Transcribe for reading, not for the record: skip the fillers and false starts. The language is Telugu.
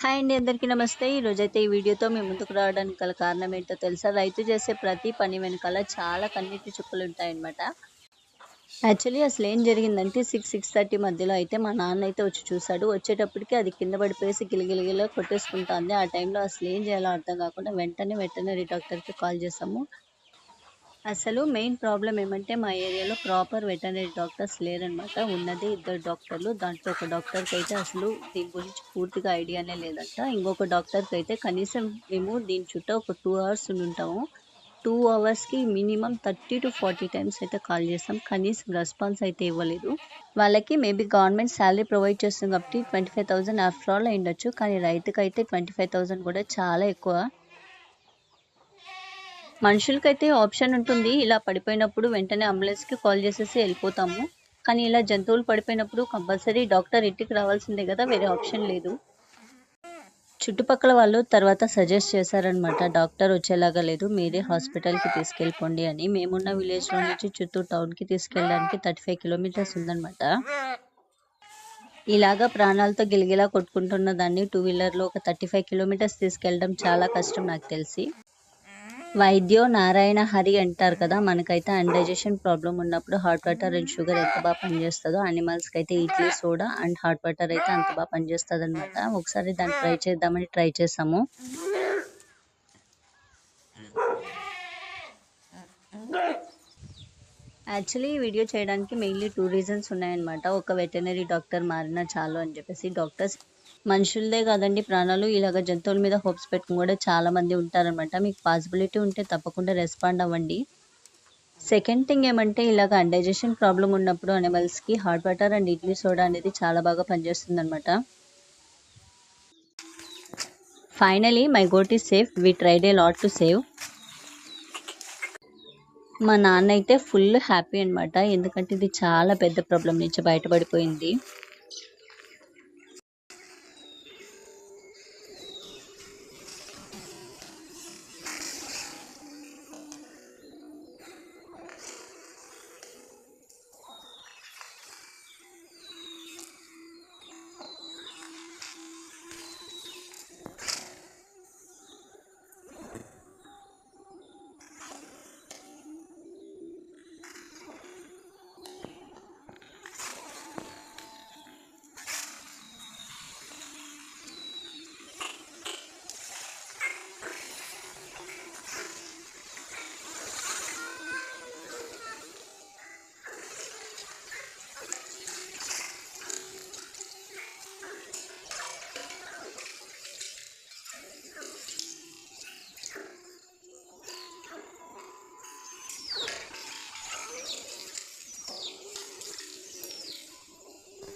హాయ్ అండి, అందరికీ నమస్తే. ఈరోజైతే ఈ వీడియోతో మీ ముందుకు రావడానికి గల కారణం ఏంటో తెలుసా? రైతు చేసే ప్రతి పని వెనకాల చాలా కన్నీటి చుక్కలుంటాయన్నమాట. యాక్చువల్లీ అసలేం జరిగిందంటే 6:30 మధ్యలో అయితే మా నాన్న అయితే వచ్చి చూసాడు. వచ్చేటప్పటికి అది కింద పడిపోయేసి గిలగిలగిలా కొట్టేసుకుంటాంది. ఆ టైంలో అసలేం చేయాలో అర్థం కాకుండా వెంటనే వెటర్నరీ డాక్టర్‌కి కాల్ చేసాము. అసలు మెయిన్ ప్రాబ్లమ్ ఏమంటే మా ఏరియాలో ప్రాపర్ వెటర్నరీ డాక్టర్స్ లేరనమాట. ఉన్నదే ఇద్దరు డాక్టర్లు. దాంట్లో ఒక డాక్టర్‌కైతే అసలు దీని గురించి పూర్తిగా ఐడియానే లేదంట. ఇంకొక డాక్టర్‌కైతే కనీసం మేము దీని చుట్టూ ఒక 2 అవర్స్ ఉండుంటాము. 2 అవర్స్‌కి మినిమమ్ 30-40 టైమ్స్ అయితే కాల్ చేసాం. కనీసం రెస్పాన్స్ అయితే ఇవ్వలేదు. వాళ్ళకి మేబీ గవర్నమెంట్ సాలరీ ప్రొవైడ్ చేస్తుంది కాబట్టి 25,000 ఆఫ్టర్ ఆల్ అయ్యుండొచ్చు. కానీ రైతుకైతే 25,000 కూడా చాలా ఎక్కువ. మనుషులకైతే ఆప్షన్ ఉంటుంది. ఇలా పడిపోయినప్పుడు వెంటనే అంబులెన్స్‌కి కాల్ చేసేసి ఎళ్ళిపోతాము. కానీ ఇలా జంతువులు పడిపోయినప్పుడు కంపల్సరీ డాక్టర్ ఇంటికి రావాల్సిందే గదా! వేరే ఆప్షన్ లేదు. చుట్టుపక్కల వాళ్ళు తర్వాత సజెస్ట్ చేశారనమాట. డాక్టర్ వచ్చేలాగా లేదు. మీరే హాస్పిటల్‌కి తీసుకెళ్ళిపోండి అని. మేమున్న విలేజ్‌లో నుంచి చిత్తూరు టౌన్‌కి తీసుకెళ్ళడానికి 35 కిలోమీటర్స్ ఉందనమాట. ఇలాగా ప్రాణాలతో గిలగిలా కొట్టుకుంటున్న దాన్ని టూ వీలర్‌లో ఒక 35 కిలోమీటర్స్ తీసుకెళ్ళడం చాలా కష్టం నాకు తెలిసి. వైద్యో నారాయణ హరి అంటారు కదా! మనకైతే అన్‌డైజెషన్ ప్రాబ్లమ్ ఉన్నప్పుడు హాట్ వాటర్ అండ్ షుగర్ ఎంత పనిచేస్తదో యానిమల్స్‌కైతే idli, soda and hot water అయితే అంత పనిచేస్తదనమాట. ఒకసారి దాన్ని ట్రై చేద్దామని ట్రై చేసాము. యాక్చువల్లీ ఈ వీడియో చేయడానికి మెయిన్‌లీ 2 రీజన్స్ ఉన్నాయన్నమాట. ఒక వెటర్నరీ డాక్టర్ మారినా చాలు అని చెప్పేసి. డాక్టర్స్ మనుషులదే కాదండి ప్రాణాలు ఇలాగ జంతువుల మీద హోప్స్ పెట్టుకొని కూడా చాలా మంది ఉంటారనమాట. మీకు పాసిబిలిటీ ఉంటే తప్పకుండా రెస్పాండ్ అవ్వండి. సెకండ్ థింగ్ ఏమంటే ఇలాగ అన్‌డైజెషన్ ప్రాబ్లమ్ ఉన్నప్పుడు అనిమల్స్‌కి hot water and idli soda అనేది చాలా బాగా పనిచేస్తుందనమాట. Finally my goat is safe. We tried a lot to save. మా నాన్న అయితే ఫుల్ హ్యాపీ అనమాట. ఎందుకంటే ఇది చాలా పెద్ద ప్రాబ్లం నుంచి బయటపడిపోయింది.